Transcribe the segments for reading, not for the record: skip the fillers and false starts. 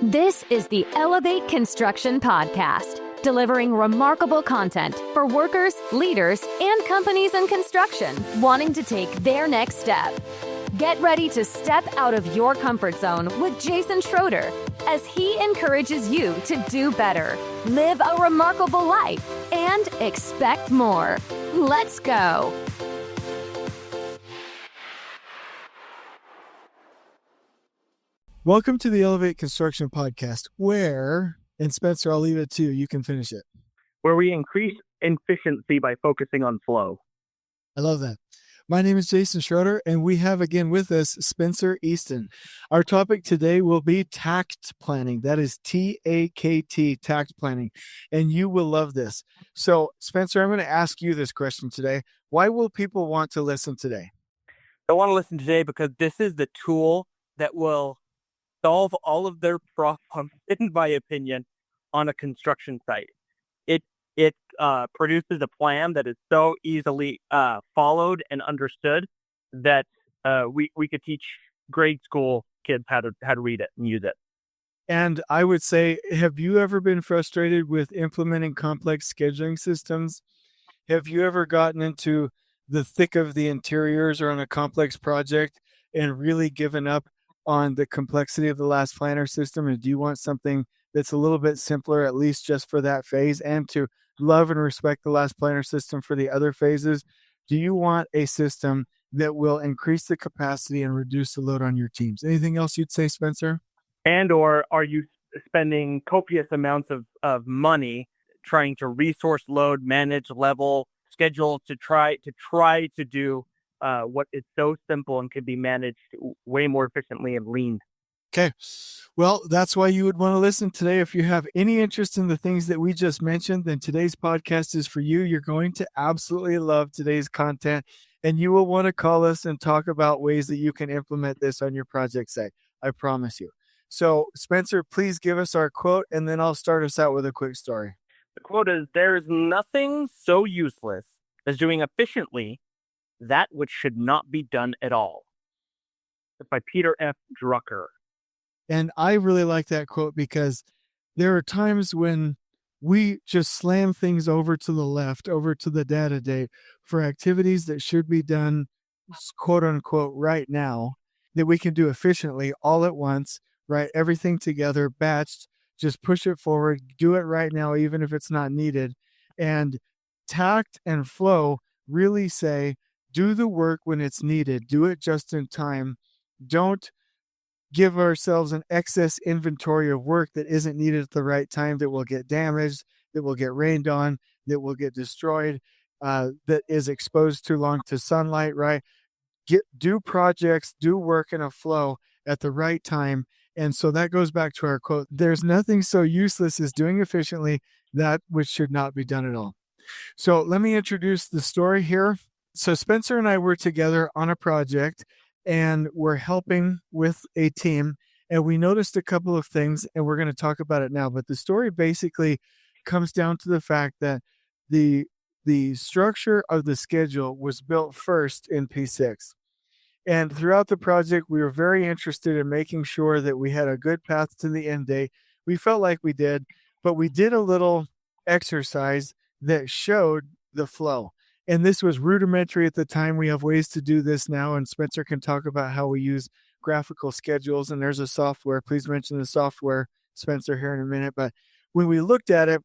This is the Elevate Construction Podcast, delivering remarkable content for workers, leaders, and companies in construction wanting to take their next step. Get ready to step out of your comfort zone with Jason Schroeder as he encourages you to do better, live a remarkable life, and expect more. Let's go. Welcome to the Elevate Construction Podcast, where, and Spencer, I'll leave it to you. You can finish it. Where we increase efficiency by focusing on flow. I love that. My name is Jason Schroeder, and we have again with us Spencer Easton. Our topic today will be Takt Planning. That is T-A-K-T, Takt Planning. And you will love this. So, Spencer, I'm going to ask you this question today. Why will people want to listen today? I want to listen today because this is the tool that will solve all of their problems, in my opinion, on a construction site. It produces a plan that is so easily followed and understood that we could teach grade school kids how to read it and use it. And I would say, have you ever been frustrated with implementing complex scheduling systems? Have you ever gotten into the thick of the interiors or on a complex project and really given up on the complexity of the last planner system? And do you want something that's a little bit simpler, at least just for that phase, and to love and respect the last planner system for the other phases? Do you want a system that will increase the capacity and reduce the load on your teams? Anything else you'd say, Spencer? And or are you spending copious amounts of money trying to resource load, manage, level, schedule to try to do what is so simple and can be managed way more efficiently and lean? Okay. Well, that's why you would want to listen today. If you have any interest in the things that we just mentioned, then today's podcast is for you. You're going to absolutely love today's content, and you will want to call us and talk about ways that you can implement this on your project site. I promise you. So, Spencer, please give us our quote, and then I'll start us out with a quick story. The quote is, "There is nothing so useless as doing efficiently that which should not be done at all." It's by Peter F. Drucker. And I really like that quote because there are times when we just slam things over to the left, over to the data date for activities that should be done, quote unquote, right now, that we can do efficiently all at once, right? Everything together, batched, just push it forward, do it right now, even if it's not needed. And tact and flow really say, do the work when it's needed. Do it just in time. Don't give ourselves an excess inventory of work that isn't needed at the right time, that will get damaged, that will get rained on, that will get destroyed, that is exposed too long to sunlight, right? Do projects, do work in a flow at the right time. And so that goes back to our quote, there's nothing so useless as doing efficiently that which should not be done at all. So let me introduce the story here. So Spencer and I were together on a project, and we're helping with a team, and we noticed a couple of things, and we're going to talk about it now. But the story basically comes down to the fact that the structure of the schedule was built first in P6. And throughout the project, we were very interested in making sure that we had a good path to the end date. We felt like we did, but we did a little exercise that showed the flow. And this was rudimentary at the time. We have ways to do this now, and Spencer can talk about how we use graphical schedules, and there's a software. Please mention the software, Spencer, here in a minute. But when we looked at it,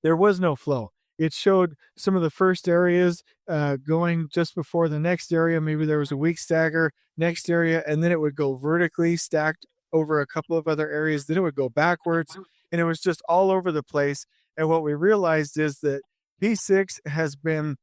there was no flow. It showed some of the first areas going just before the next area. Maybe there was a week stagger, next area, and then it would go vertically stacked over a couple of other areas. Then it would go backwards, and it was just all over the place. And what we realized is that P6 has been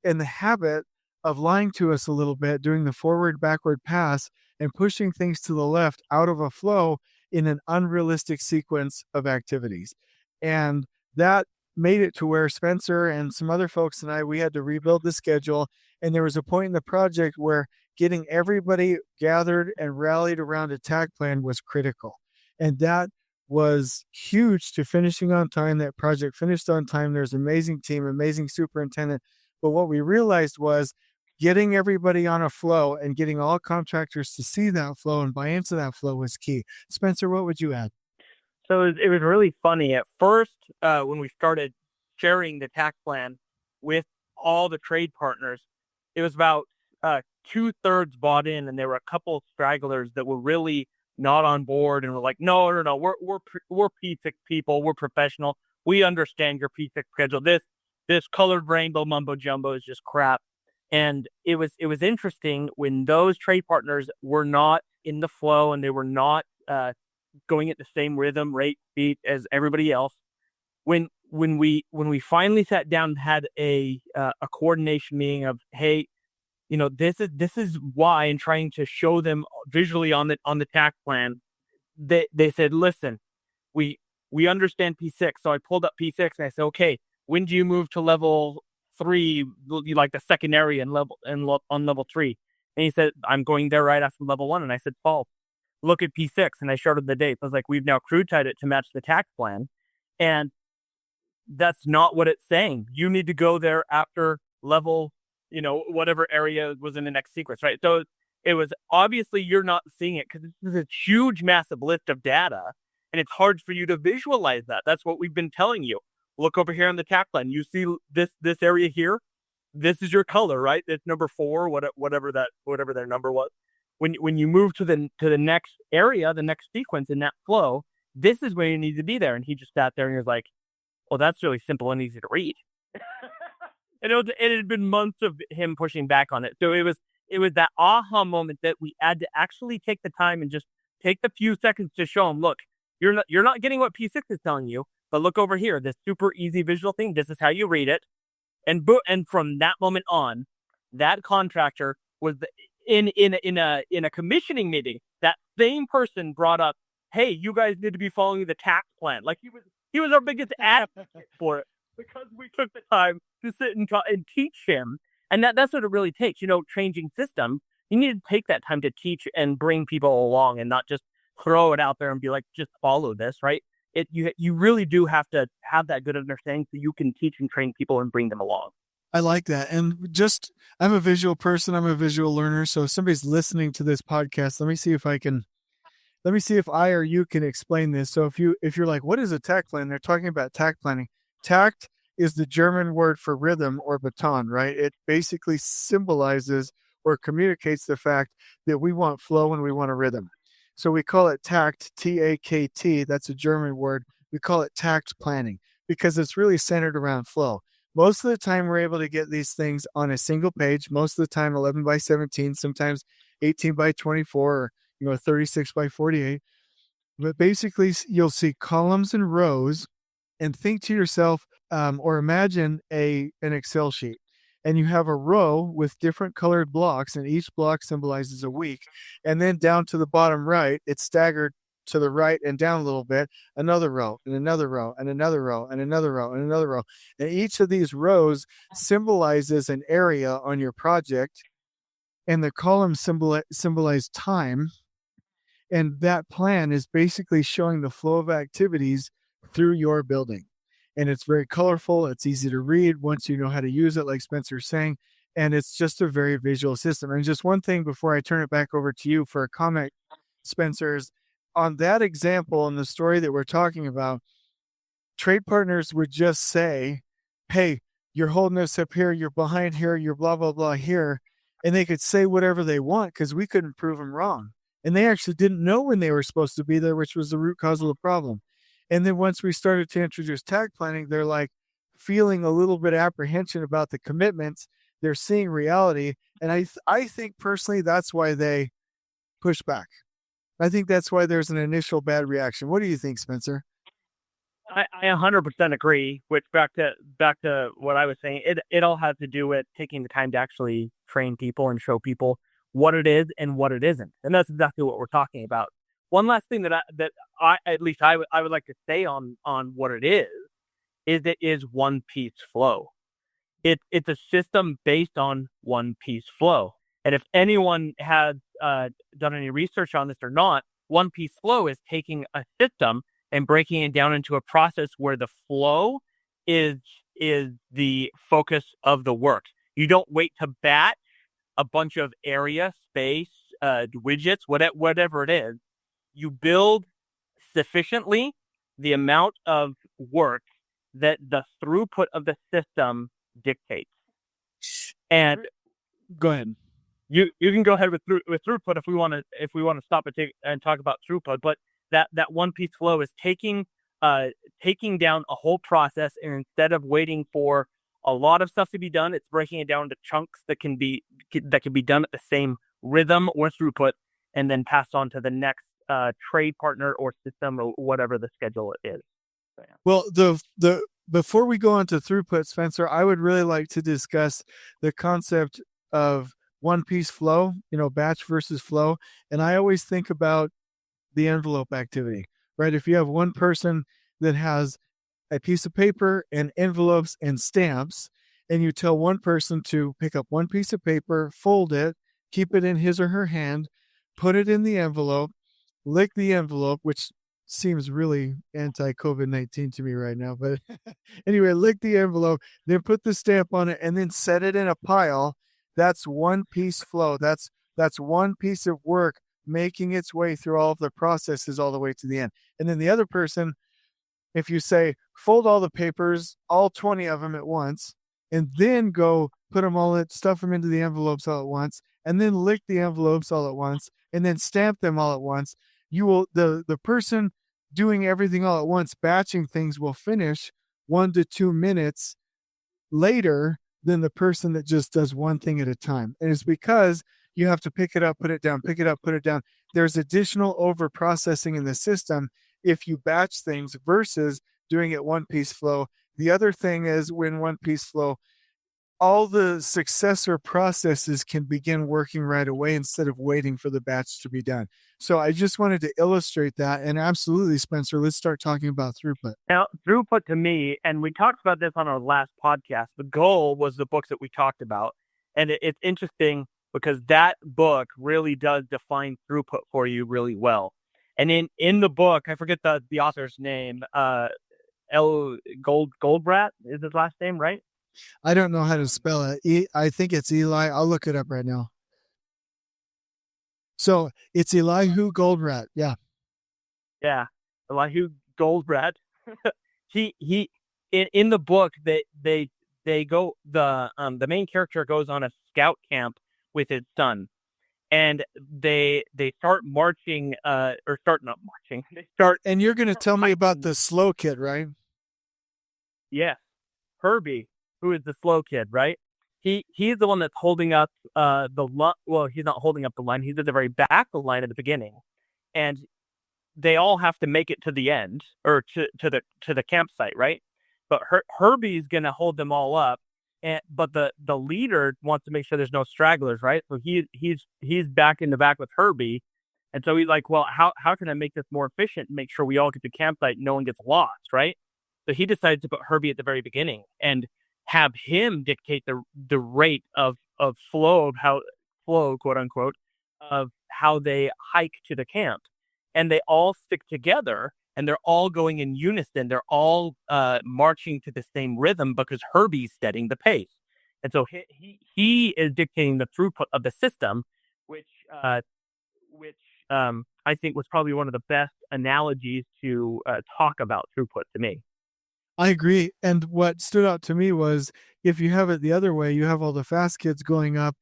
in the habit of lying to us a little bit, doing the forward-backward pass and pushing things to the left out of a flow in an unrealistic sequence of activities. And that made it to where Spencer and some other folks and I, we had to rebuild the schedule. And there was a point in the project where getting everybody gathered and rallied around a takt plan was critical. And that was huge to finishing on time. That project finished on time. There's an amazing team, amazing superintendent. But what we realized was getting everybody on a flow and getting all contractors to see that flow and buy into that flow was key. Spencer, what would you add? So it was really funny. At first, when we started sharing the tax plan with all the trade partners, it was about 2/3 bought in, and there were a couple stragglers that were really not on board and were like, no, we're P6 people, we're professional, we understand your P6 schedule. This colored rainbow mumbo jumbo is just crap. And it was interesting when those trade partners were not in the flow and they were not going at the same rhythm, rate, beat as everybody else. When we finally sat down and had a coordination meeting of, hey, this is why, and trying to show them visually on the tax plan, they said, listen, we understand P6. So I pulled up P6 and I said, okay, when do you move to level 3, like the second area on level 3? And he said, I'm going there right after level 1. And I said, Paul, look at P6. And I showed him the dates. I was like, we've now crew tied it to match the tax plan. And that's not what it's saying. You need to go there after level, whatever area was in the next sequence, right? So it was obviously you're not seeing it because this is a huge, massive list of data. And it's hard for you to visualize that. That's what we've been telling you. Look over here on the tax plan. You see this area here. This is your color, right? It's number 4, whatever their number was. When you move to the next area, the next sequence in that flow, this is where you need to be there. And he just sat there and he was like, "Well, that's really simple and easy to read." And it had been months of him pushing back on it. So it was that aha moment that we had to actually take the time and just take the few seconds to show him, look, you're not getting what P6 is telling you, but look over here, this super easy visual thing. This is how you read it. And from that moment on, that contractor was in a commissioning meeting. That same person brought up, "Hey, you guys need to be following the tax plan." Like he was our biggest advocate for it because we took the time to sit and teach him. And that's what it really takes. Changing system, you need to take that time to teach and bring people along and not just throw it out there and be like, just follow this, right? You really do have to have that good understanding so you can teach and train people and bring them along. I like that. And I'm a visual person. I'm a visual learner. So if somebody's listening to this podcast, let me see if I or you can explain this. So if you're like, what is a takt plan? They're talking about takt planning. Takt is the German word for rhythm or baton, right? It basically symbolizes or communicates the fact that we want flow and we want a rhythm. So we call it takt, T-A-K-T. That's a German word. We call it takt planning because it's really centered around flow. Most of the time, we're able to get these things on a single page. Most of the time, 11 by 17, sometimes 18 by 24, or 36 by 48. But basically, you'll see columns and rows, and think to yourself, or imagine an Excel sheet. And you have a row with different colored blocks, and each block symbolizes a week. And then down to the bottom right, it's staggered to the right and down a little bit, another row and another row and another row and another row and another row. And each of these rows symbolizes an area on your project, and the columns symbolize time. And that plan is basically showing the flow of activities through your building. And it's very colorful. It's easy to read once you know how to use it, like Spencer's saying. And it's just a very visual system. And just one thing before I turn it back over to you for a comment, Spencer, is on that example in the story that we're talking about, trade partners would just say, "Hey, you're holding us up here, you're behind here, you're blah, blah, blah here." And they could say whatever they want because we couldn't prove them wrong. And they actually didn't know when they were supposed to be there, which was the root cause of the problem. And then once we started to introduce takt planning, they're like feeling a little bit of apprehension about the commitments. They're seeing reality. And I think personally, that's why they push back. I think that's why there's an initial bad reaction. What do you think, Spencer? I 100% agree, which back to what I was saying, it all has to do with taking the time to actually train people and show people what it is and what it isn't. And that's exactly what we're talking about. One last thing that I would like to say on what it is one piece flow. It's a system based on one piece flow. And if anyone has done any research on this or not, one piece flow is taking a system and breaking it down into a process where the flow is the focus of the work. You don't wait to bat a bunch of area, space, widgets, whatever it is, you build sufficiently the amount of work that the throughput of the system dictates. And Go ahead. you can go ahead with throughput if we want to stop and talk about throughput. But that one piece flow is taking down a whole process, and instead of waiting for a lot of stuff to be done, it's breaking it down into chunks that can be done at the same rhythm or throughput, and then passed on to the next trade partner or system or whatever the schedule is. So, yeah. Well, the before we go on to throughput, Spencer, I would really like to discuss the concept of one-piece flow, batch versus flow. And I always think about the envelope activity, right? If you have one person that has a piece of paper and envelopes and stamps, and you tell one person to pick up one piece of paper, fold it, keep it in his or her hand, put it in the envelope, lick the envelope, which seems really anti-COVID-19 to me right now. But anyway, lick the envelope, then put the stamp on it, and then set it in a pile. That's one piece flow. That's one piece of work making its way through all of the processes all the way to the end. And then the other person, if you say, fold all the papers, all 20 of them at once, and then go put them all in, stuff them into the envelopes all at once, and then lick the envelopes all at once, and then stamp them all at once, the person doing everything all at once, batching things, will finish 1 to 2 minutes later than the person that just does one thing at a time. And it's because you have to pick it up, put it down, pick it up, put it down. There's additional over processing in the system if you batch things versus doing it one piece flow. The other thing is, when one piece flow, all the successor processes can begin working right away instead of waiting for the batch to be done. So I just wanted to illustrate that. And absolutely, Spencer, let's start talking about throughput. Now, throughput to me, and we talked about this on our last podcast, the goal was the book that we talked about. And it's interesting because that book really does define throughput for you really well. And in the book, I forget the author's name, Goldbrat is his last name, right? I don't know how to spell it. I think it's Eli. I'll look it up right now. So it's Elihu Goldbrat. Yeah. Yeah. Elihu Goldbrat. he in the book they go, the main character goes on a scout camp with his son, and they start marching, not marching. They start. And you're going to tell me about the slow kid, right? Yes. Herbie, who is the slow kid, right? He's the one that's holding up the line. Well, he's not holding up the line. He's at the very back of the line at the beginning, and they all have to make it to the end, or to the campsite, right? But Herbie's gonna hold them all up, but the leader wants to make sure there's no stragglers, right? So he's back in the back with Herbie, and so he's like, well, how can I make this more efficient and make sure we all get to campsite and no one gets lost, right? So he decides to put Herbie at the very beginning and have him dictate the rate of flow, quote unquote, of how they hike to the camp. And they all stick together, and they're all going in unison. They're all marching to the same rhythm because Herbie's setting the pace. And so he is dictating the throughput of the system, which I think was probably one of the best analogies to talk about throughput to me. I agree. And what stood out to me was, if you have it the other way, you have all the fast kids going up,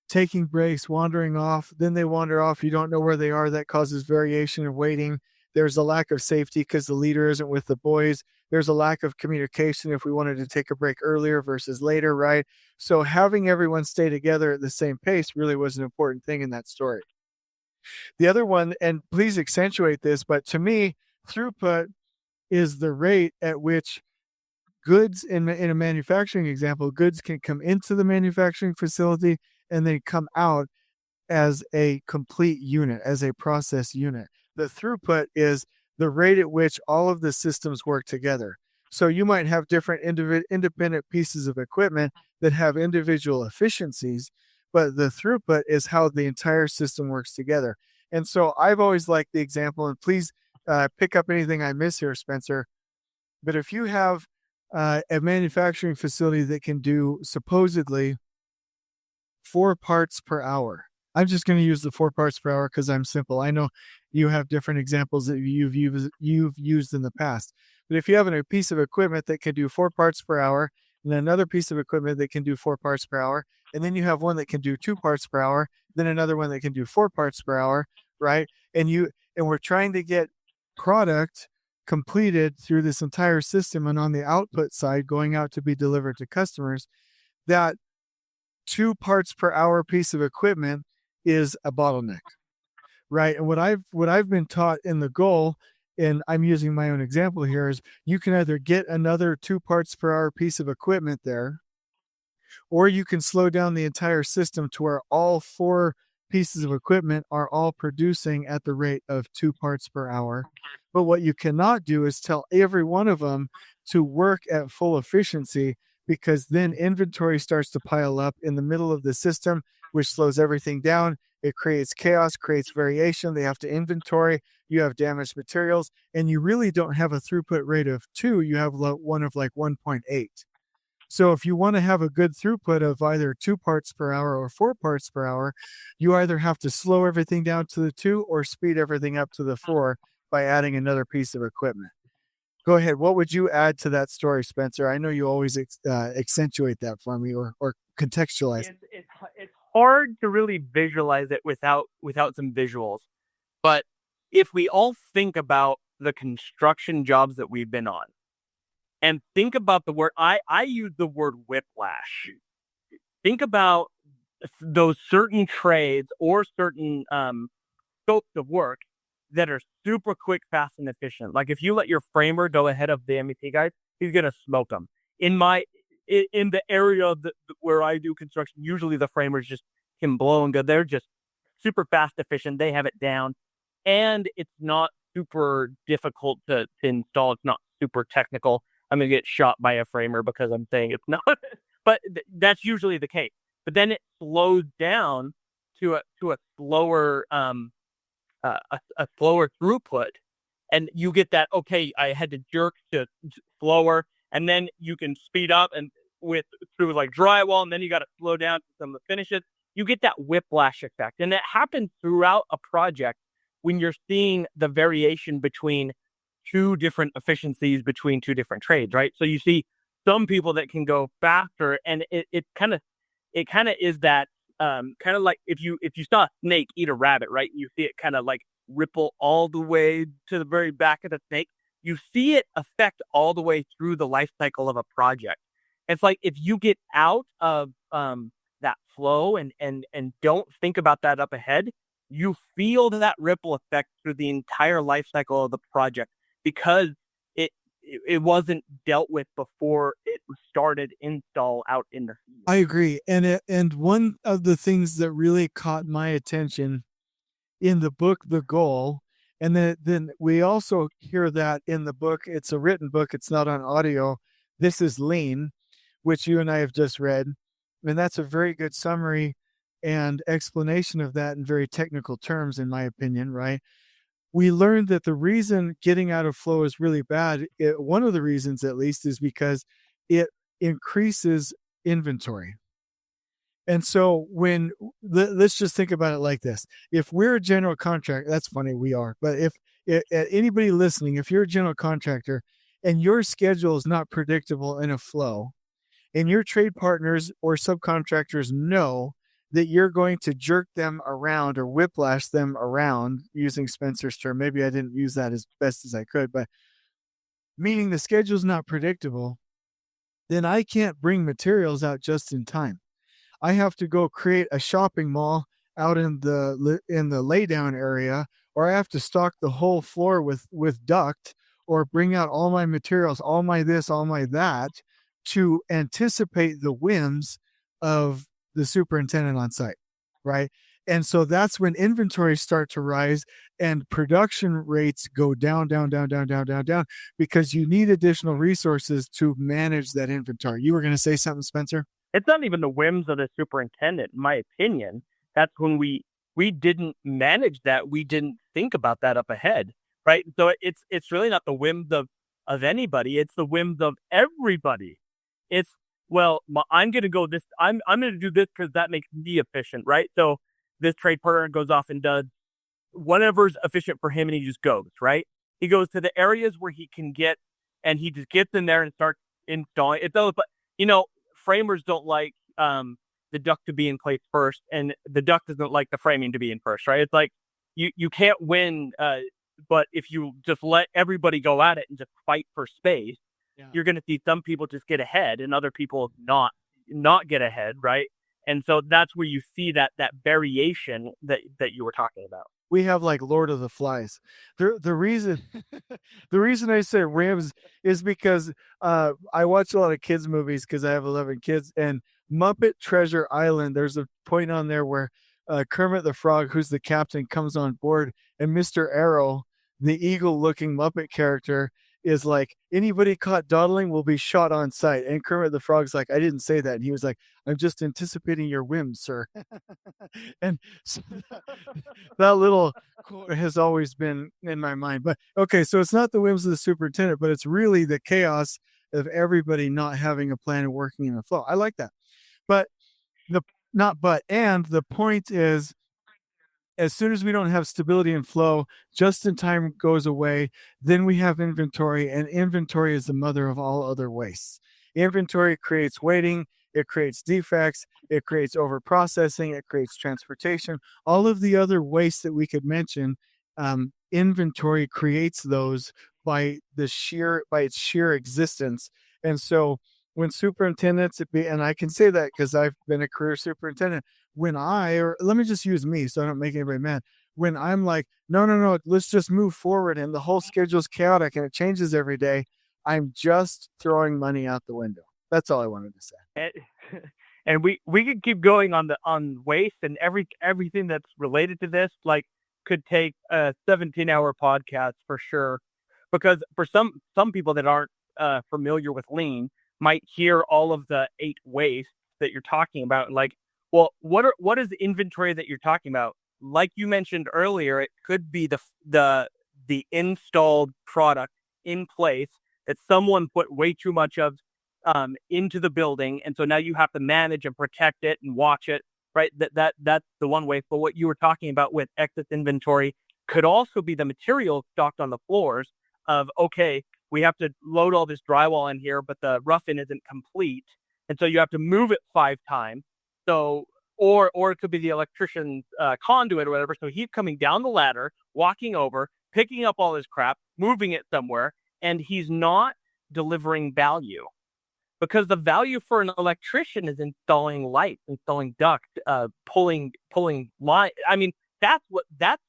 taking breaks, wandering off, then they wander off. You don't know where they are. That causes variation of waiting. There's a lack of safety because the leader isn't with the boys. There's a lack of communication if we wanted to take a break earlier versus later, right? So having everyone stay together at the same pace really was an important thing in that story. The other one, and please accentuate this, but to me, throughput is the rate at which goods, in a manufacturing example, goods can come into the manufacturing facility and then come out as a complete unit, as a process unit. The throughput is the rate at which all of the systems work together. So you might have different independent pieces of equipment that have individual efficiencies, but the throughput is how the entire system works together. And so I've always liked the example, and please pick up anything I miss here, Spencer. But if you have a manufacturing facility that can do supposedly 4 parts per hour. I'm just going to use the 4 parts per hour because I'm simple. I know you have different examples that you've used in the past. But if you have a piece of equipment that can do 4 parts per hour, and another piece of equipment that can do 4 parts per hour, and then you have one that can do 2 parts per hour, then another one that can do 4 parts per hour, right? And we're trying to get product completed through this entire system, and on the output side going out to be delivered to customers, that 2 parts per hour piece of equipment is a bottleneck, right? And what I've been taught in the goal, and I'm using my own example here, is you can either get another 2 parts per hour piece of equipment there, or you can slow down the entire system to where all 4 pieces of equipment are all producing at the rate of 2 parts per hour. But what you cannot do is tell every one of them to work at full efficiency, because then inventory starts to pile up in the middle of the system, which slows everything down. It creates chaos, creates variation. They have to inventory. You have damaged materials, and you really don't have a throughput rate of 2. You have one of like 1.8. So if you want to have a good throughput of either 2 parts per hour or 4 parts per hour, you either have to slow everything down to the 2 or speed everything up to the 4 by adding another piece of equipment. Go ahead. What would you add to that story, Spencer? I know you always accentuate that for me or contextualize. It's hard to really visualize it without some visuals. But if we all think about the construction jobs that we've been on, and think about the word, I use the word whiplash. Think about those certain trades or certain scopes of work that are super quick, fast, and efficient. Like if you let your framer go ahead of the MEP guys, he's gonna smoke them. In the area where I do construction, usually the framers just can blow and go. They're just super fast, efficient. They have it down, and it's not super difficult to install. It's not super technical. I'm gonna get shot by a framer because I'm saying it's not, but that's usually the case. But then it slows down to a slower a slower throughput, and you get that, okay, I had to jerk to slower, and then you can speed up and through like drywall, and then you got to slow down to some of the finishes. You get that whiplash effect, and it happens throughout a project when you're seeing the variation between 2 different efficiencies between 2 different trades, right? So you see some people that can go faster, and it kind of is that kind of like if you saw a snake eat a rabbit, right? You see it kind of like ripple all the way to the very back of the snake. You see it affect all the way through the life cycle of a project. It's like if you get out of that flow and don't think about that up ahead, you feel that ripple effect through the entire life cycle of the project, because it wasn't dealt with before it started install out in the field. I agree. And one of the things that really caught my attention in the book, The Goal, and then we also hear that in the book, it's a written book, it's not on audio, This is Lean, which you and I have just read. And that's a very good summary and explanation of that in very technical terms, in my opinion, right? We learned that the reason getting out of flow is really bad, one of the reasons at least, is because it increases inventory. And so let's just think about it like this. If we're a general contractor, that's funny, we are, but if anybody listening, if you're a general contractor and your schedule is not predictable in a flow, and your trade partners or subcontractors know that you're going to jerk them around or whiplash them around, using Spencer's term. Maybe I didn't use that as best as I could, but meaning the schedule's not predictable, then I can't bring materials out just in time. I have to go create a shopping mall out in the laydown area, or I have to stock the whole floor with duct, or bring out all my materials, all my this, all my that, to anticipate the whims of the superintendent on site, right? And so that's when inventories start to rise and production rates go down, because you need additional resources to manage that inventory. You were going to say something, Spencer? It's not even the whims of the superintendent, in my opinion. That's when we didn't manage that. We didn't think about that up ahead, right? So it's really not the whims of anybody. It's the whims of everybody. It's well, I'm going to go this, I'm going to do this because that makes me efficient, right? So this trade partner goes off and does whatever's efficient for him, and he just goes, right? He goes to the areas where he can get, and he just gets in there and starts installing it. But framers don't like the duct to be in place first, and the duct doesn't like the framing to be in first, right? It's like you can't win, but if you just let everybody go at it and just fight for space, you're going to see some people just get ahead and other people not get ahead, right? And so that's where you see that variation that you were talking about. We have like Lord of the Flies. The reason the reason I say rims is because I watch a lot of kids movies because I have 11 kids, and Muppet Treasure Island, there's a point on there where Kermit the Frog, who's the captain, comes on board, and Mr. Arrow, the eagle-looking Muppet character, is like, anybody caught dawdling will be shot on sight. And Kermit the Frog's like, I didn't say that. And he was like, I'm just anticipating your whims, sir. And so that little quote has always been in my mind. But okay, so it's not the whims of the superintendent, but it's really the chaos of everybody not having a plan and working in a flow. I like that. But the point is, as soon as we don't have stability and flow, just in time goes away. Then we have inventory, and inventory is the mother of all other wastes. Inventory creates waiting, it creates defects, it creates overprocessing, it creates transportation. All of the other wastes that we could mention, inventory creates those by its sheer existence. And so when superintendents, and I can say that because I've been a career superintendent, or let me just use me so I don't make anybody mad. When I'm like, no, let's just move forward, and the whole schedule's chaotic and it changes every day, I'm just throwing money out the window. That's all I wanted to say. And we could keep going on waste and everything that's related to this, like could take a 17-hour podcast for sure. Because for some people that aren't familiar with lean might hear all of the 8 wastes that you're talking about, and like, well, what is the inventory that you're talking about? Like you mentioned earlier, it could be the installed product in place that someone put way too much of into the building, and so now you have to manage and protect it and watch it, right? That's the one way. But what you were talking about with excess inventory could also be the material stocked on the floors of, okay, we have to load all this drywall in here, but the rough-in isn't complete, and so you have to move it 5 times. So, or it could be the electrician's conduit or whatever. So he's coming down the ladder, walking over, picking up all his crap, moving it somewhere, and he's not delivering value. Because the value for an electrician is installing lights, installing duct, pulling line. I mean, that's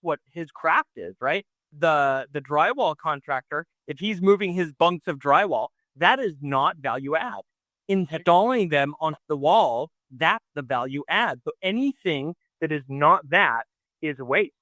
what his craft is, right? The drywall contractor, if he's moving his bunks of drywall, that is not value add. Installing them on the wall, that's the value add. So anything that is not that is waste.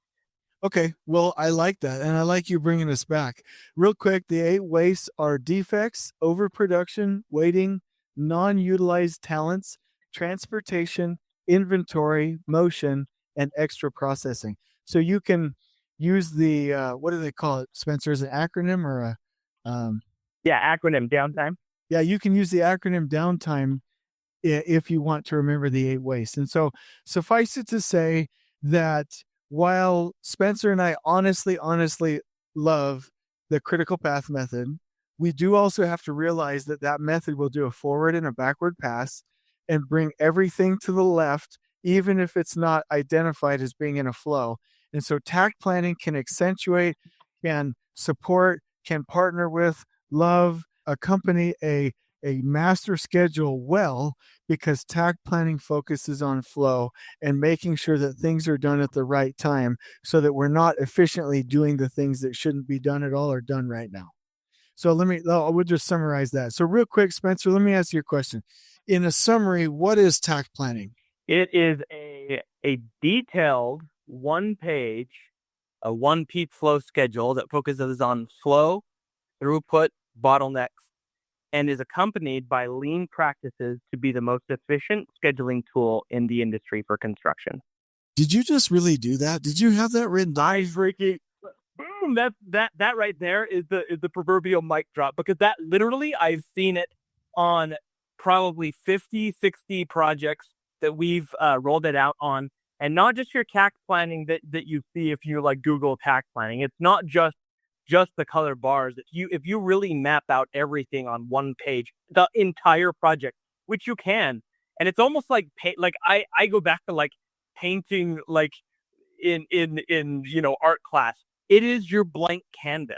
Okay, well, I like that, and I like you bringing us back. Real quick, the 8 wastes are defects, overproduction, waiting, non-utilized talents, transportation, inventory, motion, and extra processing. So you can use the, what do they call it, Spencer? Is it an acronym or a... acronym, downtime. Yeah, you can use the acronym downtime if you want to remember the 8 wastes. And so suffice it to say that while Spencer and I honestly love the critical path method, we do also have to realize that method will do a forward and a backward pass and bring everything to the left, even if it's not identified as being in a flow. And so takt planning can accentuate, can support, can partner with, love, accompany a master schedule well, because takt planning focuses on flow and making sure that things are done at the right time so that we're not efficiently doing the things that shouldn't be done at all or done right now. So we'll just summarize that. So real quick, Spencer, let me ask you a question. In a summary, what is takt planning? It is a detailed 1-page, a 1-piece flow schedule that focuses on flow, throughput, bottlenecks, and is accompanied by lean practices to be the most efficient scheduling tool in the industry for construction. Did you just really do that? Did you have that written down? Nice, Ricky. Boom! That right there is the proverbial mic drop, because that literally, I've seen it on probably 50, 60 projects that we've rolled it out on. And not just your takt planning that you see if you like Google takt planning. It's not just the color bars. If you really map out everything on one page, the entire project, which you can, and it's almost like I go back to like painting like in art class. It is your blank canvas.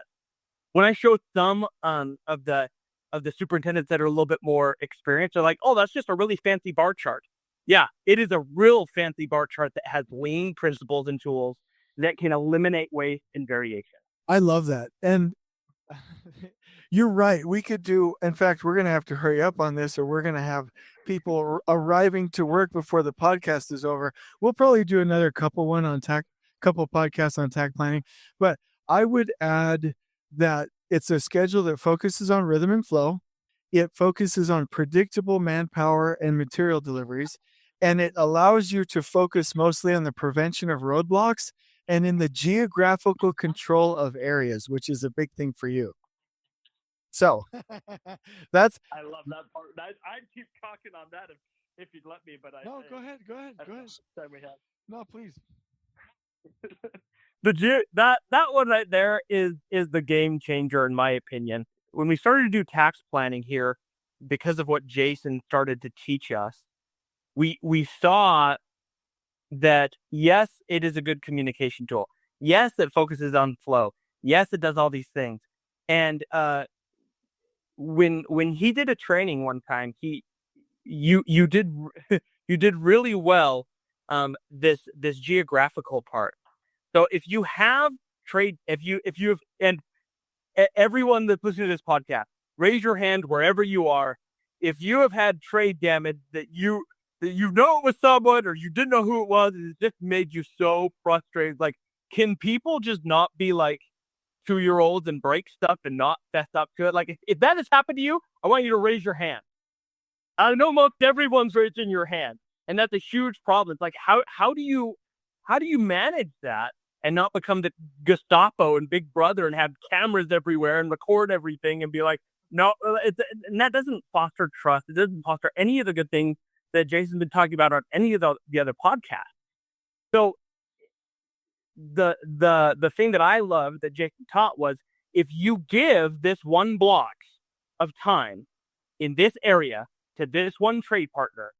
When I show some of the superintendents that are a little bit more experienced, they're like, "Oh, that's just a really fancy bar chart." Yeah, it is a real fancy bar chart that has lean principles and tools that can eliminate waste and variation. I love that. And you're right. We could do, in fact, we're going to have to hurry up on this, or we're going to have people arriving to work before the podcast is over. We'll probably do another couple podcasts on takt planning. But I would add that it's a schedule that focuses on rhythm and flow. It focuses on predictable manpower and material deliveries, and it allows you to focus mostly on the prevention of roadblocks and in the geographical control of areas, which is a big thing for you. So that's. I love that part. I'd keep talking on that if you'd let me, but No, go ahead. Time we have. No, please. That one right there is the game changer in my opinion. When we started to do takt planning here, because of what Jason started to teach us, we saw that yes, it is a good communication tool. Yes, it focuses on flow. Yes, it does all these things. And when he did a training one time, you did you did really well this geographical part. So if you have and everyone that's listening to this podcast, raise your hand wherever you are. If you have had trade damage that you know it was someone, or you didn't know who it was, and it just made you so frustrated. Like, can people just not be like 2-year-olds and break stuff and not fess up to it? Like, if that has happened to you, I want you to raise your hand. I know most everyone's raising your hand, and that's a huge problem. It's like, how do you manage that and not become the Gestapo and Big Brother and have cameras everywhere and record everything and be like, no, and that doesn't foster trust. It doesn't foster any of the good things that Jason's been talking about on any of the other podcasts. So the thing that I love that Jason taught was, if you give this one block of time in this area to this one trade partner,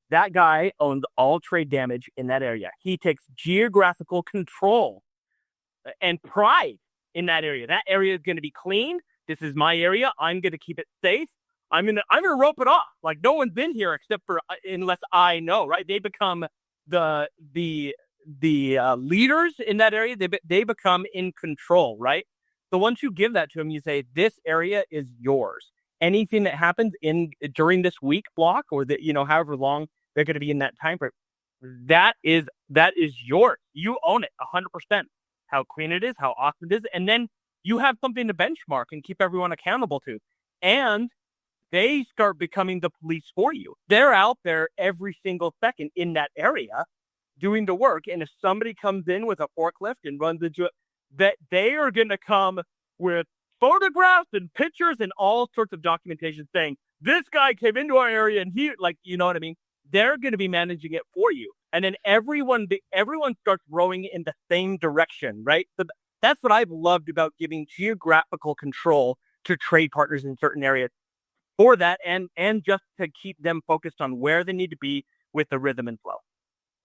that guy owns all trade damage in that area. He takes geographical control and pride in that area. That area is going to be clean. This is my area. I'm going to keep it safe. I'm gonna rope it off. Like, no one's been here except for unless I know, right? They become the leaders in that area. They become in control, right? So once you give that to them, you say, this area is yours. Anything that happens during this week block, or however long they're going to be in that time frame, that is yours. You own it 100%. How clean it is, how often it is, and then you have something to benchmark and keep everyone accountable to. And they start becoming the police for you. They're out there every single second in that area doing the work. And if somebody comes in with a forklift and runs into it, that they are going to come with photographs and pictures and all sorts of documentation saying, this guy came into our area and he, like, you know what I mean? They're going to be managing it for you. And then everyone starts rowing in the same direction, right? So that's what I've loved about giving geographical control to trade partners in certain areas for that, and just to keep them focused on where they need to be with the rhythm and flow.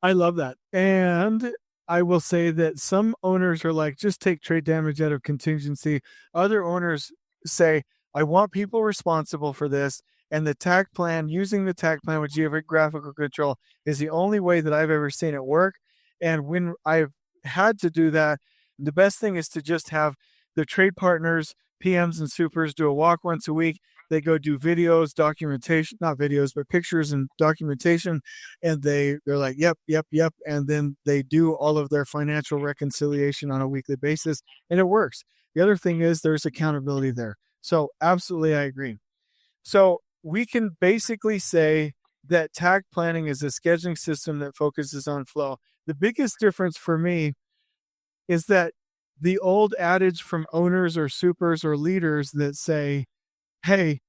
I love that. And I will say that some owners are like, just take trade damage out of contingency. Other owners say, I want people responsible for this. And the takt plan, using the takt plan with geographical control, is the only way that I've ever seen it work. And when I've had to do that, the best thing is to just have the trade partners, PMs and supers, do a walk once a week. They go do videos, documentation, not videos, but pictures and documentation. And they're like, yep. And then they do all of their financial reconciliation on a weekly basis, and it works. The other thing is there's accountability there. So absolutely, I agree. So we can basically say that takt planning is a scheduling system that focuses on flow. The biggest difference for me is that the old adage from owners or supers or leaders that say, hey,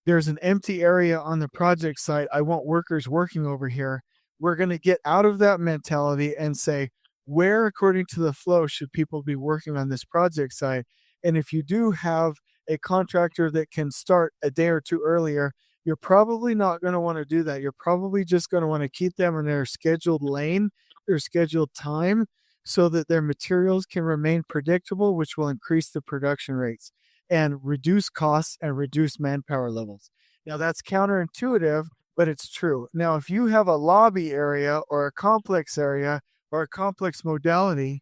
there's an empty area on the project site. I want workers working over here. We're going to get out of that mentality and say, where, according to the flow, should people be working on this project site? And if you do have a contractor that can start a day or two earlier, you're probably not going to want to do that. You're probably just going to want to keep them in their scheduled lane, their scheduled time, so that their materials can remain predictable, which will increase the production rates and reduce costs and reduce manpower levels. Now, that's counterintuitive, but it's true. Now, if you have a lobby area or a complex area or a complex modality,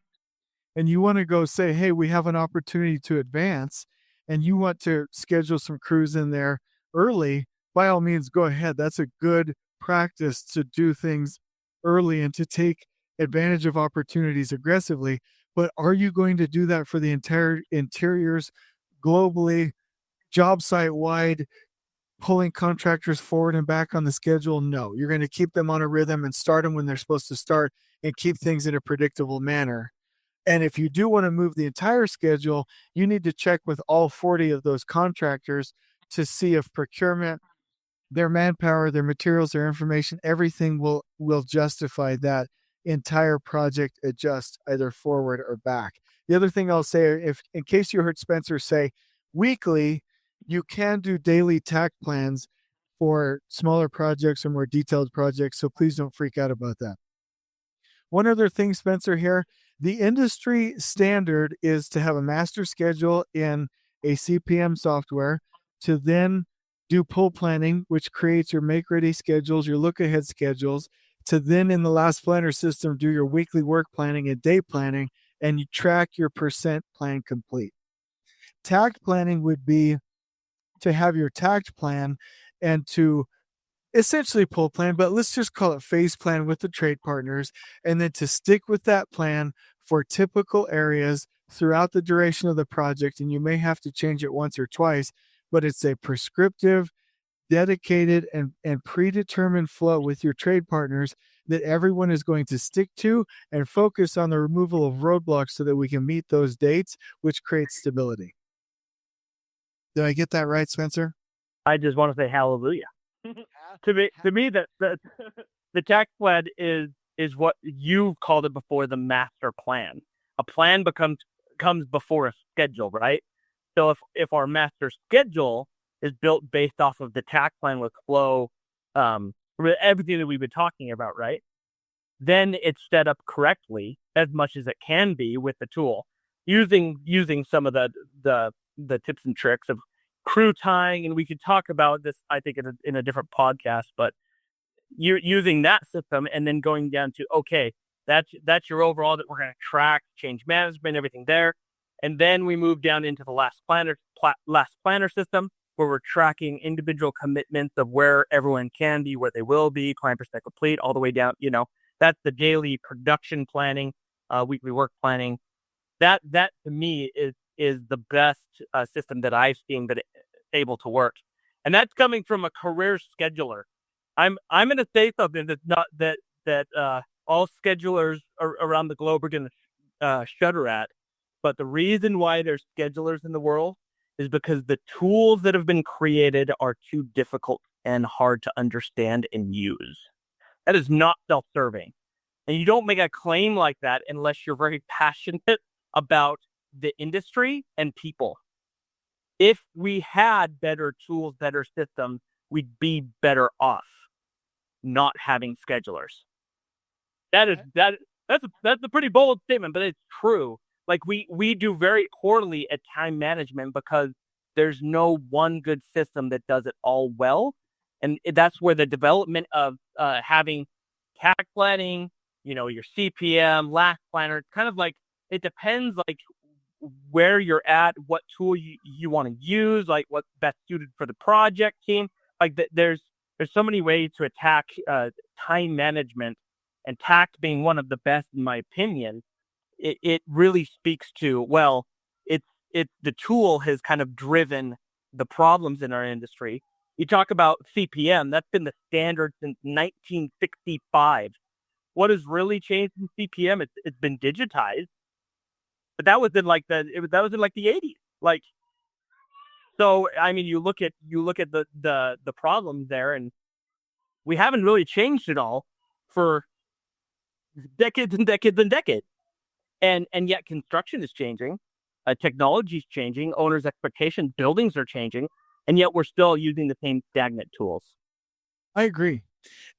and you want to go say, hey, we have an opportunity to advance, and you want to schedule some crews in there early, by all means, go ahead. That's a good practice to do things early and to take advantage of opportunities aggressively. But are you going to do that for the entire interiors globally, job site wide, pulling contractors forward and back on the schedule? No, you're going to keep them on a rhythm and start them when they're supposed to start and keep things in a predictable manner. And if you do want to move the entire schedule, you need to check with all 40 of those contractors to see if procurement, their manpower, their materials, their information, everything will justify that entire project adjust either forward or back. The other thing I'll say, if in case you heard Spencer say weekly, you can do daily takt plans for smaller projects or more detailed projects. So please don't freak out about that. One other thing, Spencer, here, the industry standard is to have a master schedule in a CPM software to then do pull planning, which creates your make-ready schedules, your look-ahead schedules, to then in the last planner system do your weekly work planning and day planning, and you track your percent plan complete. Takt planning would be to have your takt plan and to essentially pull plan, but let's just call it phase plan with the trade partners, and then to stick with that plan for typical areas throughout the duration of the project. And you may have to change it once or twice, but it's a prescriptive, dedicated, and predetermined flow with your trade partners that everyone is going to stick to and focus on the removal of roadblocks so that we can meet those dates, which creates stability. Did I get that right, Spencer? I just want to say hallelujah. To me, the takt plan is what you called it before, the master plan. A plan comes before a schedule, right? So if our master schedule is built based off of the takt plan with flow, everything that we've been talking about, right? Then it's set up correctly as much as it can be with the tool, using some of the tips and tricks of crew tying, and we could talk about this, I think, in a different podcast. But you're using that system and then going down to, okay, that's your overall that we're going to track, change management, everything there. And then we move down into the last planner system, where we're tracking individual commitments of where everyone can be, where they will be, client percent complete, all the way down. That's the daily production planning, weekly work planning. That to me is the best system that I've seen that able to work, and that's coming from a career scheduler. I'm going to say something that's not that all schedulers around the globe are going to shudder at, but the reason why there's schedulers in the world is because the tools that have been created are too difficult and hard to understand and use. That is not self-serving, and you don't make a claim like that unless you're very passionate about the industry and people. If we had better tools, better systems, we'd be better off not having schedulers. That's a pretty bold statement, but it's true. Like we do very poorly at time management because there's no one good system that does it all well. And that's where the development of having takt planning, your CPM, last planner, kind of like, it depends like where you're at, what tool you want to use, like what's best suited for the project team. Like there's so many ways to attack time management, and takt being one of the best, in my opinion. It really speaks to, well, it's the tool has kind of driven the problems in our industry. You talk about CPM, that's been the standard since 1965. What has really changed in CPM? It's been digitized, but that was in like the 80s. Like So, I mean, you look at the problems there, and we haven't really changed at all for decades and decades and decades. And yet construction is changing, technology is changing, owners' expectations, buildings are changing, and yet we're still using the same stagnant tools. I agree.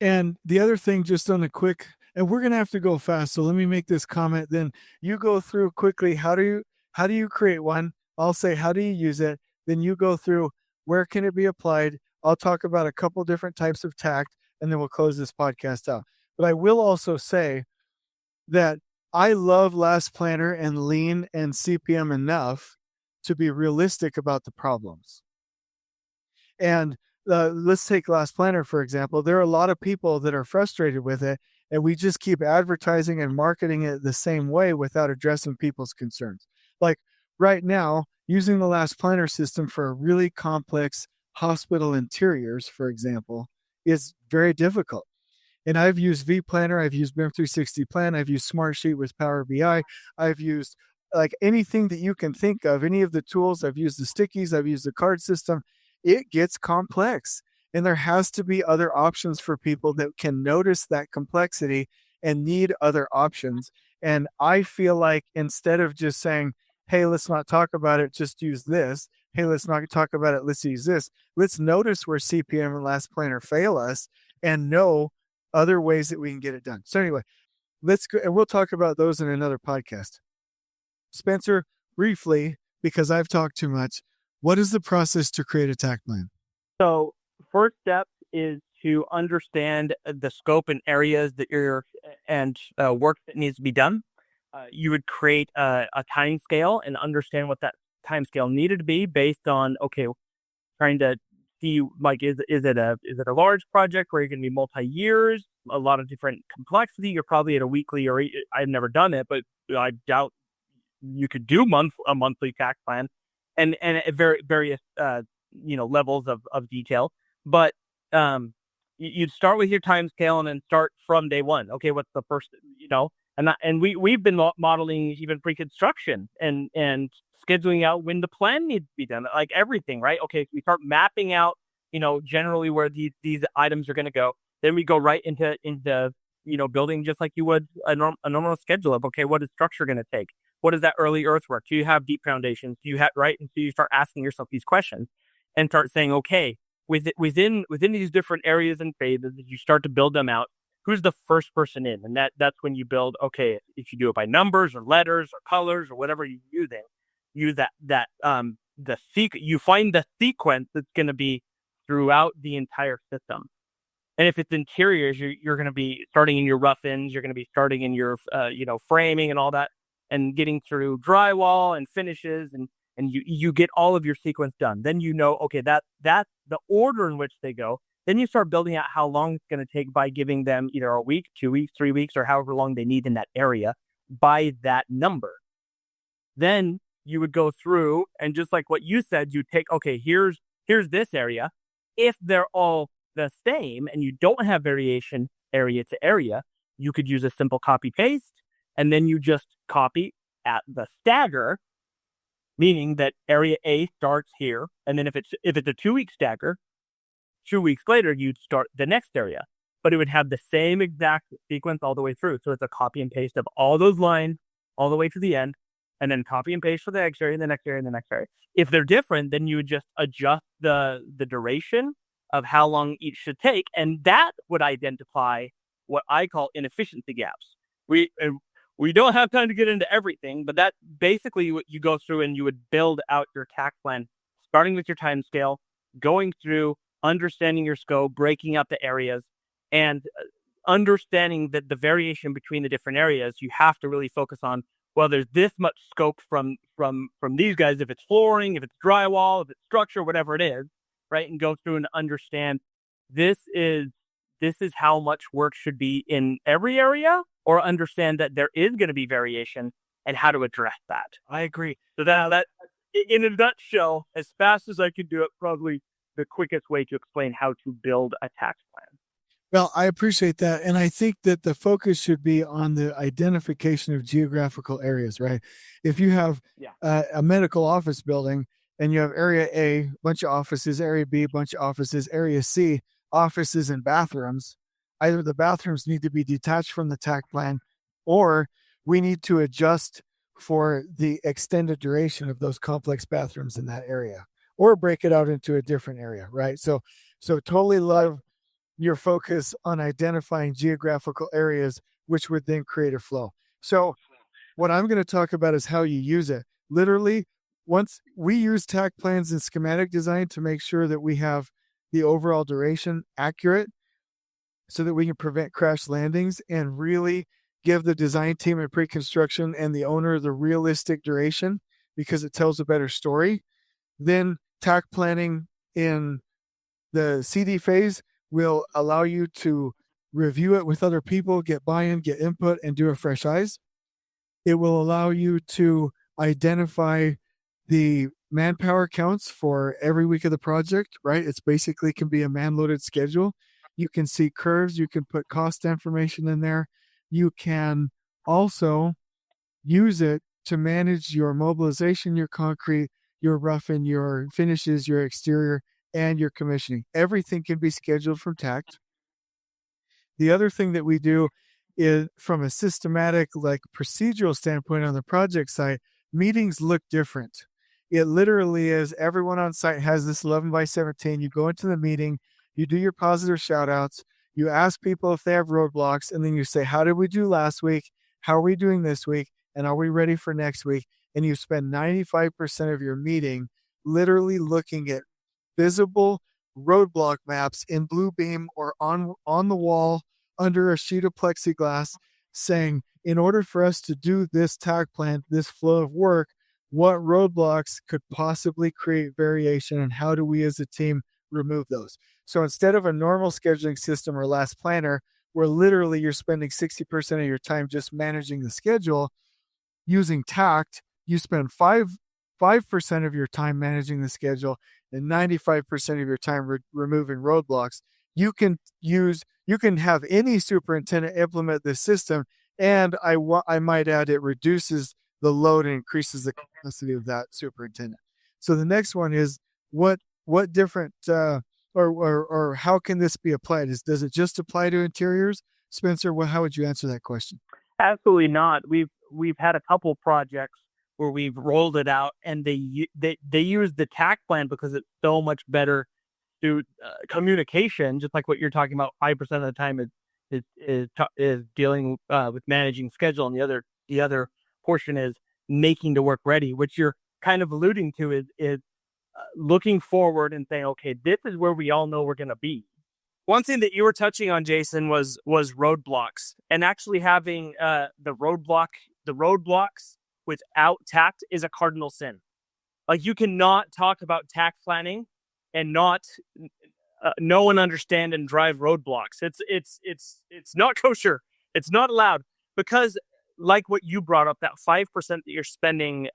And the other thing, just on a quick, and we're going to have to go fast, so let me make this comment. Then you go through quickly. How do you create one? I'll say, how do you use it? Then you go through, where can it be applied? I'll talk about a couple different types of tact, and then we'll close this podcast out. But I will also say that I love Last Planner and Lean and CPM enough to be realistic about the problems. And let's take Last Planner, for example. There are a lot of people that are frustrated with it, and we just keep advertising and marketing it the same way without addressing people's concerns. Like right now, using the Last Planner system for really complex hospital interiors, for example, is very difficult. And I've used vPlanner, I've used BIM 360 Plan, I've used Smartsheet with Power BI, I've used like anything that you can think of, any of the tools. I've used the stickies, I've used the card system. It gets complex, and there has to be other options for people that can notice that complexity and need other options. And I feel like instead of just saying, hey, let's not talk about it, just use this. Hey, let's not talk about it, let's use this. Let's notice where CPM and Last Planner fail us and know other ways that we can get it done. So anyway, let's go, and we'll talk about those in another podcast. Spencer, briefly, because I've talked too much, what is the process to create a takt plan? So first step is to understand the scope and areas that work that needs to be done. You would create a time scale and understand what that time scale needed to be based on, trying to see, like, is it a large project where you're going to be multi-years, a lot of different complexity? You're probably at a weekly, or I've never done it, but I doubt you could do a monthly takt plan, and at various levels of detail. But you'd start with your time scale and then start from day one. Okay, what's the first, and we've been modeling even pre-construction and scheduling out when the plan needs to be done, like everything, right? Okay, we start mapping out, generally where these items are going to go. Then we go right into building just like you would a normal schedule of, okay, what is structure going to take? What is that early earthwork? Do you have deep foundations? Do you have, right? And so you start asking yourself these questions and start saying, okay, within these different areas and phases, you start to build them out. Who's the first person in? And that's when you build, okay, if you do it by numbers or letters or colors or whatever you're using, use you find the sequence that's going to be throughout the entire system. And if it's interiors, you're going to be starting in your rough ends, you're going to be starting in your framing and all that, and getting through drywall and finishes, and you get all of your sequence done. Then okay, that's the order in which they go. Then you start building out how long it's going to take by giving them either a week, 2 weeks, 3 weeks, or however long they need in that area by that number. Then you would go through, and just like what you said, you take, okay, here's this area. If they're all the same and you don't have variation area to area, you could use a simple copy paste, and then you just copy at the stagger, meaning that area A starts here, and then if it's a 2 week stagger, 2 weeks later you'd start the next area, but it would have the same exact sequence all the way through. So it's a copy and paste of all those lines all the way to the end, and then copy and paste for the next area, and the next area, and the next area. If they're different, then you would just adjust the duration of how long each should take, and that would identify what I call inefficiency gaps. We don't have time to get into everything, but that basically what you go through, and you would build out your takt plan, starting with your time scale, going through, understanding your scope, breaking up the areas, and understanding that the variation between the different areas, you have to really focus on, well, there's this much scope from these guys, if it's flooring, if it's drywall, if it's structure, whatever it is, right? And go through and understand this is how much work should be in every area, or understand that there is going to be variation and how to address that. I agree. So that in a nutshell, as fast as I could do it, probably the quickest way to explain how to build a takt plan. Well, I appreciate that. And I think that the focus should be on the identification of geographical areas, right? If you have a medical office building and you have area A, bunch of offices, area B, bunch of offices, area C, offices and bathrooms. Either the bathrooms need to be detached from the takt plan, or we need to adjust for the extended duration of those complex bathrooms in that area, or break it out into a different area, right? So totally love your focus on identifying geographical areas, which would then create a flow. So what I'm going to talk about is how you use it. Literally, once we use takt plans in schematic design to make sure that we have the overall duration accurate so that we can prevent crash landings and really give the design team and pre-construction and the owner the realistic duration because it tells a better story. Then takt planning in the CD phase will allow you to review it with other people, get buy-in, get input, and do a fresh eyes. It will allow you to identify the manpower counts for every week of the project, right? It's basically can be a man-loaded schedule. You can see curves. You can put cost information in there. You can also use it to manage your mobilization, your concrete, your roughing, your finishes, your exterior, and your commissioning. Everything can be scheduled from takt. The other thing that we do is from a systematic, like procedural standpoint on the project site, meetings look different. It literally is everyone on site has this 11x17. You go into the meeting, you do your positive shout outs, you ask people if they have roadblocks, and then you say, how did we do last week? How are we doing this week? And are we ready for next week? And you spend 95% of your meeting literally looking at visible roadblock maps in Bluebeam or on the wall under a sheet of plexiglass saying, in order for us to do this takt plan, this flow of work, what roadblocks could possibly create variation and how do we as a team remove those? So instead of a normal scheduling system or last planner, where literally you're spending 60% of your time just managing the schedule, using takt, you spend 5% of your time managing the schedule and 95% of your time removing roadblocks. You can have any superintendent implement this system, and I might add, it reduces the load and increases the capacity of that superintendent. So the next one is what different or how can this be applied? Does it just apply to interiors, Spencer? How would you answer that question? Absolutely not. We've had a couple projects where we've rolled it out, and they use the takt plan because it's so much better to communication. Just like what you're talking about, 5% of the time is dealing with managing schedule, and the other portion is making the work ready, which you're kind of alluding to is looking forward and saying, okay, this is where we all know we're going to be. One thing that you were touching on, Jason, was roadblocks, and actually having the roadblocks without takt is a cardinal sin. Like, you cannot talk about takt planning and not know and understand and drive roadblocks. It's not kosher. It's not allowed, because like what you brought up, that 5% that you're spending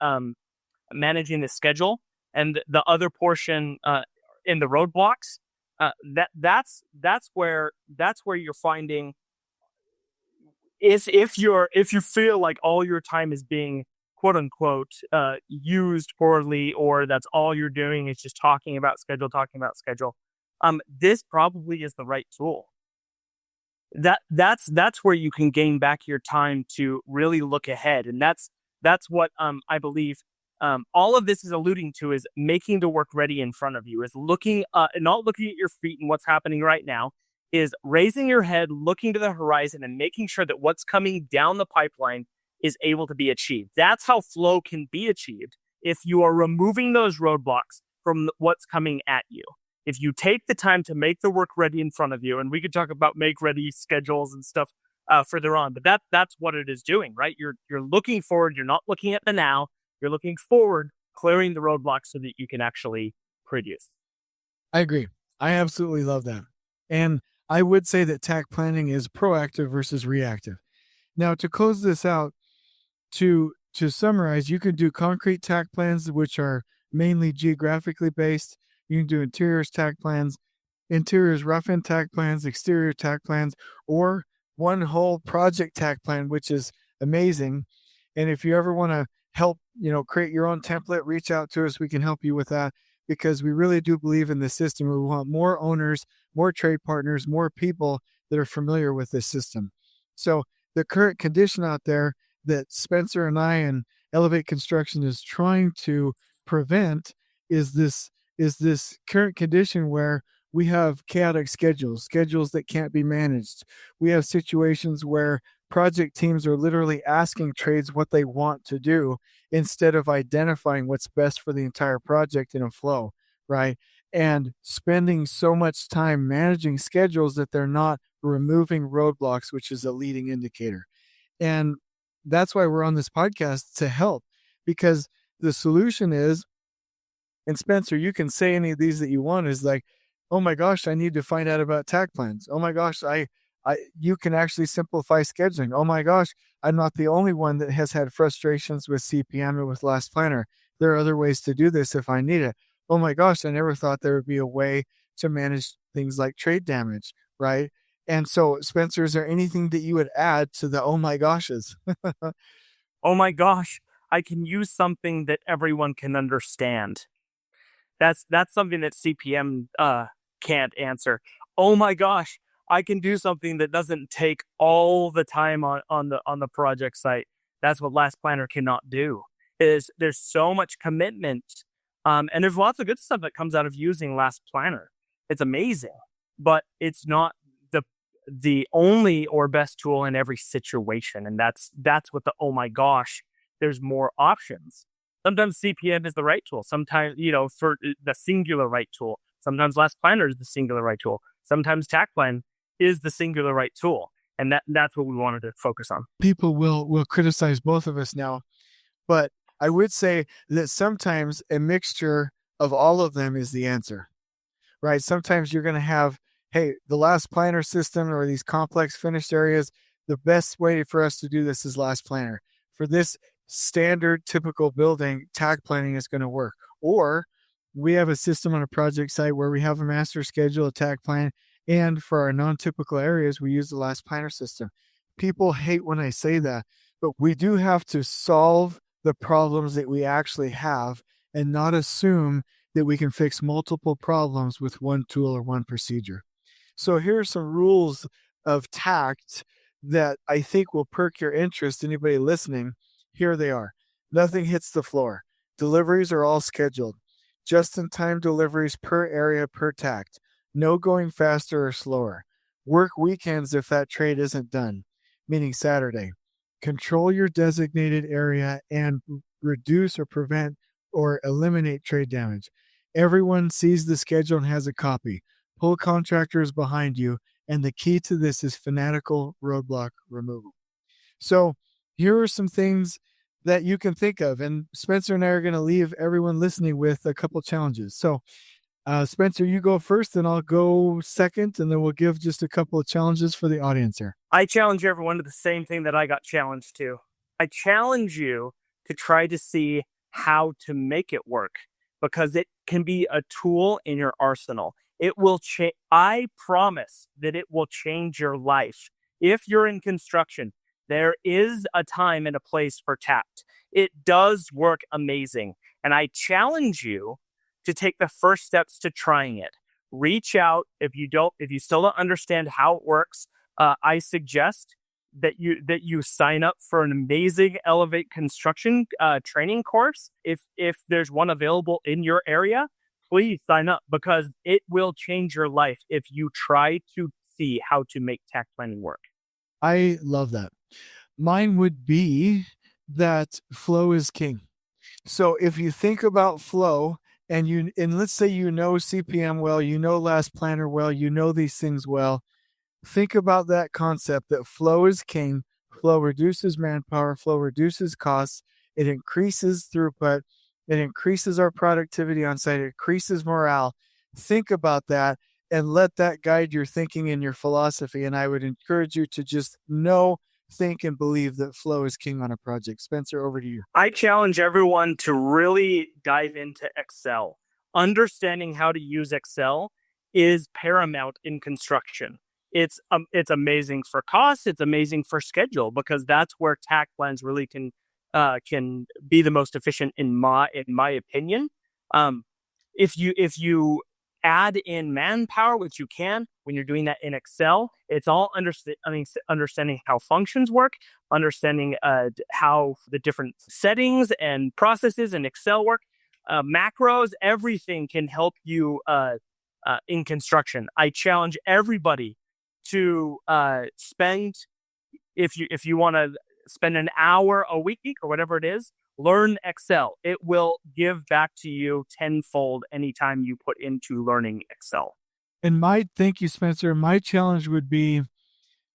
managing the schedule and the other portion in the roadblocks, that's where you're finding if you feel like all your time is being quote unquote used poorly, or that's all you're doing is just talking about schedule, this probably is the right tool. That's where you can gain back your time to really look ahead, and that's what I believe all of this is alluding to, is making the work ready in front of you, is looking not looking at your feet and what's happening right now, is raising your head, looking to the horizon, and making sure that what's coming down the pipeline is able to be achieved. That's how flow can be achieved, if you are removing those roadblocks from what's coming at you. If you take the time to make the work ready in front of you, and we could talk about make ready schedules and stuff further on, but that's what it is doing, right? You're looking forward. You're not looking at the now. You're looking forward, clearing the roadblocks so that you can actually produce. I agree. I absolutely love that. And I would say that takt planning is proactive versus reactive. Now, to close this out, to summarize, you can do concrete takt plans, which are mainly geographically based. You can do interiors takt plans, interiors rough-in takt plans, exterior takt plans, or one whole project takt plan, which is amazing. And if you ever want to help, create your own template, reach out to us. We can help you with that because we really do believe in this system. We want more owners, more trade partners, more people that are familiar with this system. So the current condition out there that Spencer and I and Elevate Construction is trying to prevent is this current condition where we have chaotic schedules that can't be managed. We have situations where project teams are literally asking trades what they want to do instead of identifying what's best for the entire project in a flow, right? And spending so much time managing schedules that they're not removing roadblocks, which is a leading indicator. And that's why we're on this podcast, to help, because the solution is, and Spencer, you can say any of these that you want, is like, oh my gosh, I need to find out about takt plans. Oh my gosh, you can actually simplify scheduling. Oh my gosh, I'm not the only one that has had frustrations with CPM and with Last Planner. There are other ways to do this if I need it. Oh my gosh, I never thought there would be a way to manage things like trade damage, right? And so, Spencer, is there anything that you would add to the oh my goshes? Oh my gosh, I can use something that everyone can understand. That's something that CPM can't answer. Oh my gosh, I can do something that doesn't take all the time on the project site. That's what Last Planner cannot do. There's so much commitment, and there's lots of good stuff that comes out of using Last Planner. It's amazing, but it's not the only or best tool in every situation. And that's what the oh my gosh, there's more options. Sometimes CPM is the right tool. Sometimes, for the singular right tool. Sometimes Last Planner is the singular right tool. Sometimes Takt Plan is the singular right tool. And that's what we wanted to focus on. People will criticize both of us now, but I would say that sometimes a mixture of all of them is the answer, right? Sometimes you're going to have, hey, the Last Planner system or these complex finished areas, the best way for us to do this is Last Planner. For this standard typical building, Takt Planning is going to work. Or we have a system on a project site where we have a master schedule, a Takt Plan, and for our non-typical areas, we use the Last Planner system. People hate when I say that, but we do have to solve the problems that we actually have and not assume that we can fix multiple problems with one tool or one procedure. So here are some rules of Takt that I think will perk your interest. Anybody listening, here they are. Nothing hits the floor. Deliveries are all scheduled. Just-in-time deliveries per area per Takt. No going faster or slower. Work weekends if that trade isn't done, meaning Saturday. Control your designated area and reduce or prevent or eliminate trade damage. Everyone sees the schedule and has a copy. Pull contractors behind you, and the key to this is fanatical roadblock removal. So here are some things that you can think of, and Spencer and I are going to leave everyone listening with a couple challenges. So Spencer, you go first, and I'll go second, and then we'll give just a couple of challenges for the audience here. I challenge everyone to the same thing that I got challenged to. I challenge you to try to see how to make it work, because it can be a tool in your arsenal. It will change. I promise that it will change your life. If you're in construction, there is a time and a place for Takt. It does work amazing. And I challenge you to take the first steps to trying it. Reach out. If you still don't understand how it works, I suggest that you sign up for an amazing Elevate Construction training course. If there's one available in your area, please sign up, because it will change your life if you try to see how to make Takt Planning work. I love that. Mine would be that flow is king. So if you think about flow, and let's say you know CPM well, you know Last Planner well, you know these things well, think about that concept that flow is king. Flow reduces manpower, flow reduces costs, it increases throughput, it increases our productivity on site, it increases morale. Think about that and let that guide your thinking and your philosophy. And I would encourage you to just know, think, and believe that flow is king on a project. Spencer, over to you. I challenge everyone to really dive into Excel. Understanding how to use Excel is paramount in construction. It's amazing for cost. It's amazing for schedule, because that's where Takt Plans really can can be the most efficient in my opinion. If you add in manpower, which you can when you're doing that in Excel, it's all understanding how functions work, understanding how the different settings and processes in Excel work, macros, everything can help you in construction. I challenge everybody to spend, if you want to spend an hour a week or whatever it is, learn Excel. It will give back to you tenfold anytime you put into learning Excel. And thank you, Spencer. My challenge would be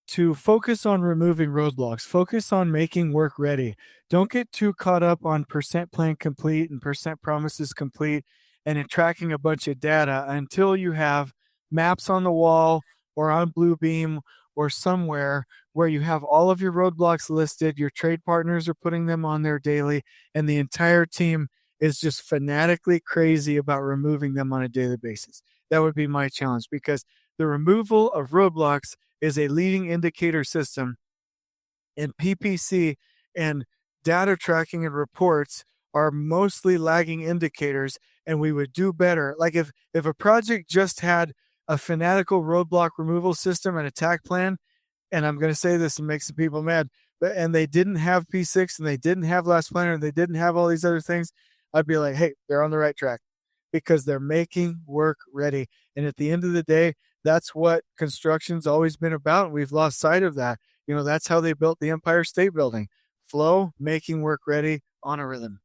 to focus on removing roadblocks, focus on making work ready. Don't get too caught up on percent plan complete and percent promises complete and in tracking a bunch of data until you have maps on the wall or on Bluebeam or somewhere where you have all of your roadblocks listed, your trade partners are putting them on there daily, and the entire team is just fanatically crazy about removing them on a daily basis. That would be my challenge, because the removal of roadblocks is a leading indicator system, and PPC and data tracking and reports are mostly lagging indicators, and we would do better. Like if a project just had a fanatical roadblock removal system and a takt plan, and I'm going to say this and make some people mad, and they didn't have P6 and they didn't have last planner and they didn't have all these other things, I'd be like, hey, they're on the right track, because they're making work ready. And at the end of the day, that's what construction's always been about. And we've lost sight of that. That's how they built the Empire State Building. Flow, making work ready on a rhythm.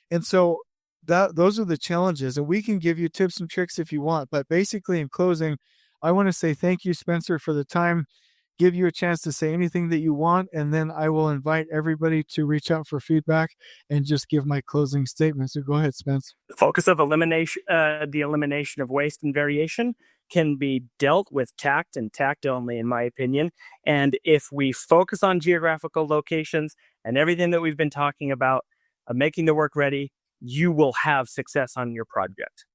And so those are the challenges, and we can give you tips and tricks if you want. But basically, in closing, I want to say thank you, Spencer, for the time, give you a chance to say anything that you want, and then I will invite everybody to reach out for feedback and just give my closing statement. So go ahead, Spence. The focus of the elimination of waste and variation can be dealt with tact and tact only, in my opinion. And if we focus on geographical locations and everything that we've been talking about, making the work ready, you will have success on your project.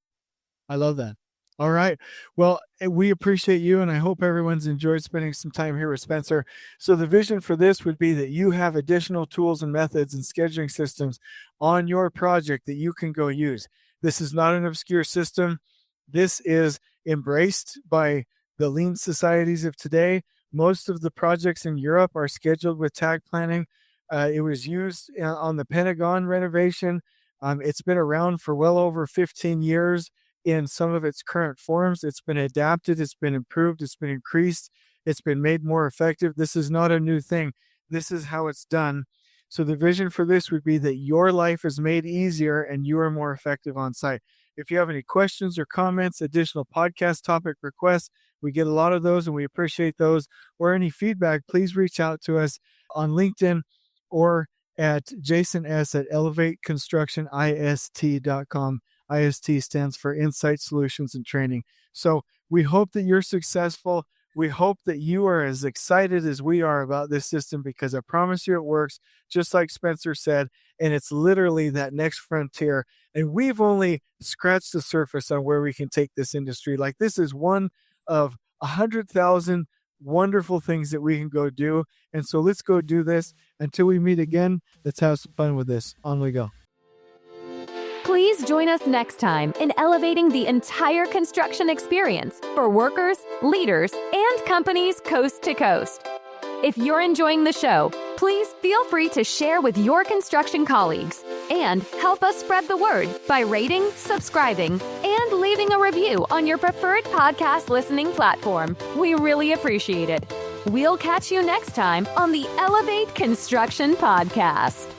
I love that. All right. Well, we appreciate you, and I hope everyone's enjoyed spending some time here with Spencer. So the vision for this would be that you have additional tools and methods and scheduling systems on your project that you can go use. This is not an obscure system. This is embraced by the lean societies of today. Most of the projects in Europe are scheduled with takt planning. It was used on the Pentagon renovation. It's been around for well over 15 years in some of its current forms. It's been adapted, it's been improved, it's been increased, it's been made more effective. This is not a new thing. This is how it's done. So the vision for this would be that your life is made easier and you are more effective on site. If you have any questions or comments, additional podcast topic requests, we get a lot of those and we appreciate those, or any feedback, please reach out to us on LinkedIn or at Jason S. at elevateconstructionist.com. IST stands for Insight Solutions and Training. So we hope that you're successful. We hope that you are as excited as we are about this system, because I promise you it works, just like Spencer said, and it's literally that next frontier. And we've only scratched the surface on where we can take this industry. Like, this is one of 100,000 wonderful things that we can go do. And so let's go do this. Until we meet again, let's have some fun with this. On we go. Please join us next time in elevating the entire construction experience for workers, leaders, and companies coast to coast. If you're enjoying the show, please feel free to share with your construction colleagues and help us spread the word by rating, subscribing, and leaving a review on your preferred podcast listening platform. We really appreciate it. We'll catch you next time on the Elevate Construction Podcast.